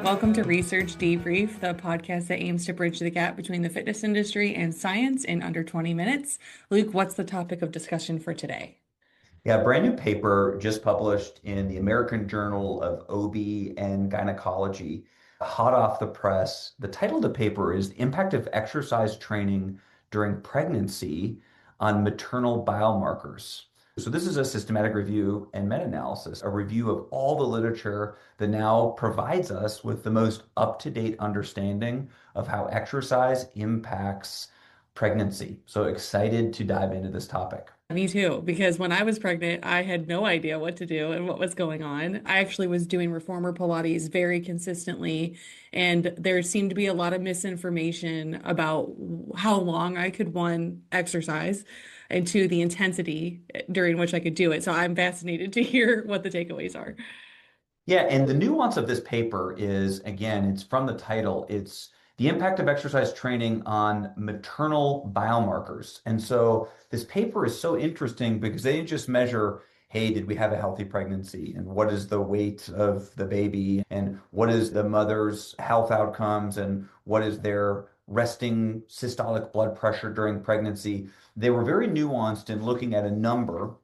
Welcome to Research Debrief, the podcast that aims to bridge the gap between the fitness industry and science in under 20 minutes. Luke, what's the topic of discussion for today? Yeah, a brand new paper just published in the American Journal of OB and Gynecology, hot off the press. The title of the paper is The Impact of Exercise Training During Pregnancy on Maternal Biomarkers. So this is a systematic review and meta-analysis, a review of all the literature that now provides us with the most up-to-date understanding of how exercise impacts pregnancy. So excited to dive into this topic. Me too, because when I was pregnant, I had no idea what to do and what was going on. I actually was doing reformer Pilates very consistently, and there seemed to be a lot of misinformation about how long I could, one, exercise, and two, the intensity during which I could do it. So I'm fascinated to hear what the takeaways are. Yeah, and the nuance of this paper is, again, it's from the title, it's the impact of exercise training on maternal biomarkers. And so this paper is so interesting because they didn't just measure, hey, did we have a healthy pregnancy? And what is the weight of the baby? And what is the mother's health outcomes? And what is their resting systolic blood pressure during pregnancy? They were very nuanced in looking at a number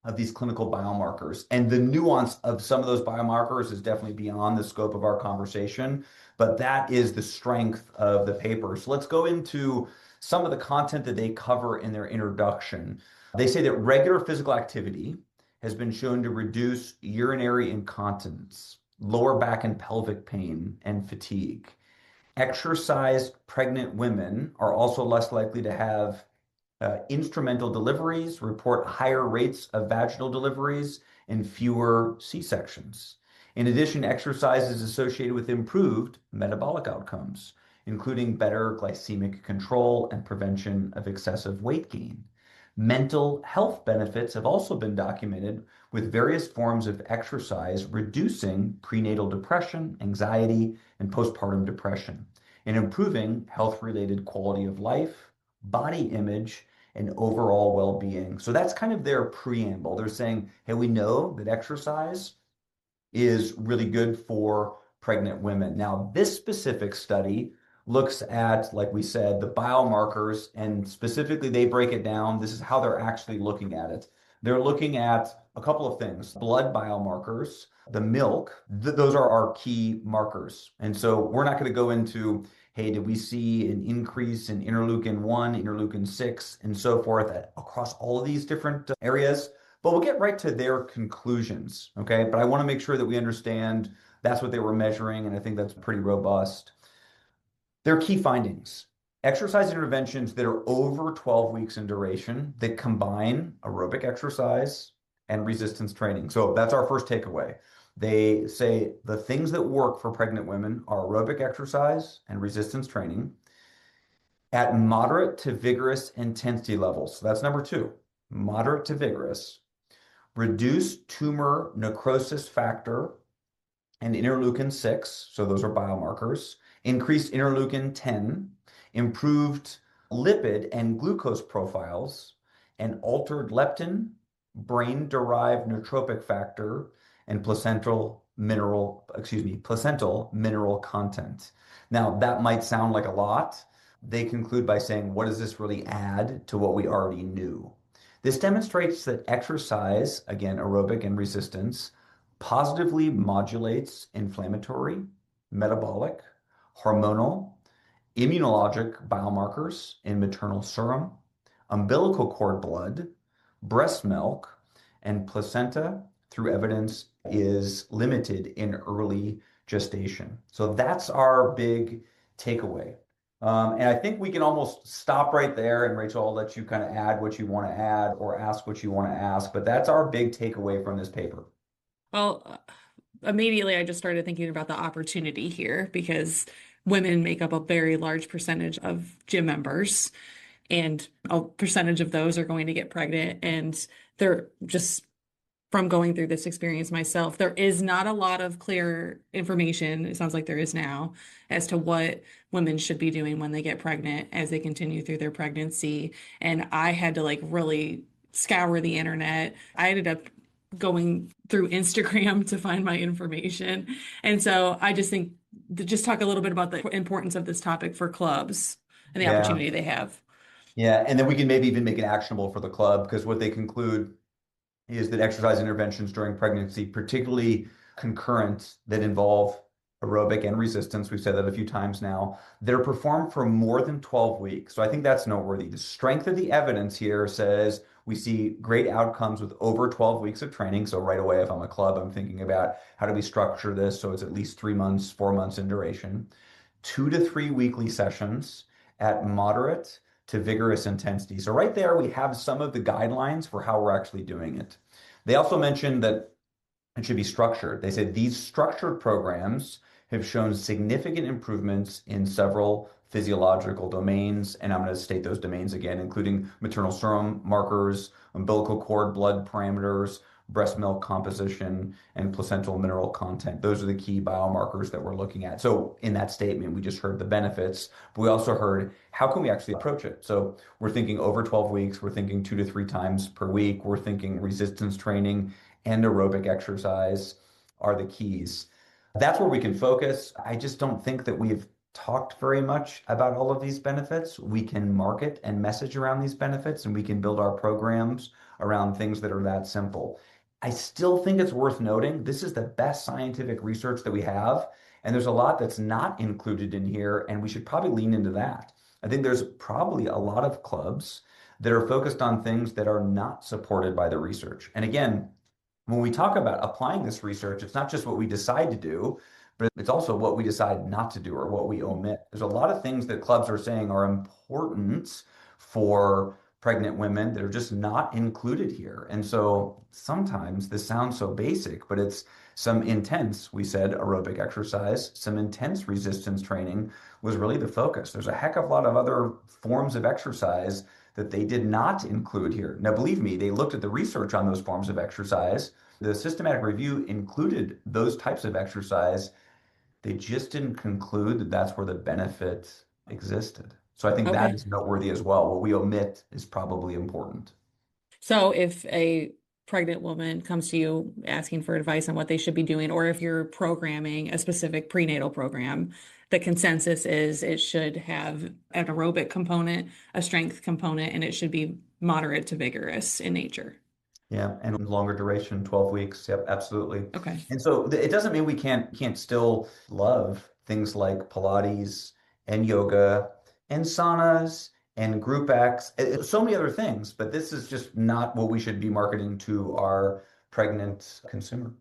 of these clinical biomarkers. And the nuance of some of those biomarkers is definitely beyond the scope of our conversation, but that is the strength of the paper. So let's go into some of the content that they cover in their introduction. They say that regular physical activity has been shown to reduce urinary incontinence, lower back and pelvic pain, and fatigue. Exercised pregnant women are also less likely to have instrumental deliveries, report higher rates of vaginal deliveries, and fewer C-sections. In addition, exercise is associated with improved metabolic outcomes, including better glycemic control and prevention of excessive weight gain. Mental health benefits have also been documented with various forms of exercise reducing prenatal depression, anxiety, and postpartum depression, and improving health-related quality of life, body image, and overall well-being. So that's kind of their preamble. They're saying, hey, we know that exercise is really good for pregnant women. Now, this specific study looks at, like we said, the biomarkers, and specifically they break it down. This is how they're actually looking at it. They're looking at a couple of things: blood biomarkers, the milk, those are our key markers. And so we're not going to go into, hey, did we see an increase in interleukin 1, interleukin 6, and so forth across all of these different areas? But we'll get right to their conclusions, okay? But I want to make sure that we understand that's what they were measuring, and I think that's pretty robust. Their key findings: exercise interventions that are over 12 weeks in duration that combine aerobic exercise and resistance training. So that's our first takeaway. They say the things that work for pregnant women are aerobic exercise and resistance training at moderate to vigorous intensity levels. So that's number two, moderate to vigorous. Reduce tumor necrosis factor and interleukin 6, so those are biomarkers. Increased interleukin 10, improved lipid and glucose profiles, and altered leptin, brain-derived neutropic factor, and placental mineral content. Now, that might sound like a lot. They conclude by saying, what does this really add to what we already knew? This demonstrates that exercise, again, aerobic and resistance, positively modulates inflammatory, metabolic, hormonal, immunologic biomarkers in maternal serum, umbilical cord blood, breast milk, and placenta through evidence is limited in early gestation. So that's our big takeaway. And I think we can almost stop right there. And Rachel, I'll let you kind of add what you want to add or ask what you want to ask. But that's our big takeaway from this paper. Well, immediately I just started thinking about the opportunity here because women make up a very large percentage of gym members, and a percentage of those are going to get pregnant. And they're just from going through this experience myself, there is not a lot of clear information, it sounds like there is now, as to what women should be doing when they get pregnant as they continue through their pregnancy. And I had to like really scour the internet. I ended up going through Instagram to find my information. And so I just think just talk a little bit about the importance of this topic for clubs and the Yeah. opportunity they have. Yeah. And then we can maybe even make it actionable for the club because what they conclude is that exercise interventions during pregnancy, particularly concurrent that involve aerobic and resistance, we've said that a few times now, they're performed for more than 12 weeks. So I think that's noteworthy. The strength of the evidence here says we see great outcomes with over 12 weeks of training. So right away, if I'm a club, I'm thinking about how do we structure this so it's at least 3 months, 4 months in duration. 2 to 3 weekly sessions at moderate to vigorous intensity. So right there, we have some of the guidelines for how we're actually doing it. They also mentioned that it should be structured. They said these structured programs have shown significant improvements in several physiological domains, and I'm going to state those domains again, including maternal serum markers, umbilical cord blood parameters, breast milk composition, and placental mineral content. Those are the key biomarkers that we're looking at. So in that statement, we just heard the benefits, but we also heard how can we actually approach it? So we're thinking over 12 weeks, we're thinking 2 to 3 times per week, we're thinking resistance training and aerobic exercise are the keys. That's where we can focus. I just don't think that we've talked very much about all of these benefits. We can market and message around these benefits, and we can build our programs around things that are that simple. I still think it's worth noting this is the best scientific research that we have, and there's a lot that's not included in here, and we should probably lean into that. I think there's probably a lot of clubs that are focused on things that are not supported by the research. And again, when we talk about applying this research, it's not just what we decide to do, but it's also what we decide not to do or what we omit. There's a lot of things that clubs are saying are important for pregnant women that are just not included here. And so sometimes this sounds so basic, but it's some intense, we said, aerobic exercise, some intense resistance training was really the focus. There's a heck of a lot of other forms of exercise that they did not include here. Now, believe me, they looked at the research on those forms of exercise. The systematic review included those types of exercise. They just didn't conclude that that's where the benefit existed. So I think that Okay. is noteworthy as well. What we omit is probably important. So if a pregnant woman comes to you asking for advice on what they should be doing, or if you're programming a specific prenatal program, the consensus is it should have an aerobic component, a strength component, and it should be moderate to vigorous in nature. Yeah, and longer duration, 12 weeks. Yep, absolutely. Okay. And so it doesn't mean we can't still love things like Pilates and yoga and saunas and group X, so many other things, but this is just not what we should be marketing to our pregnant consumer.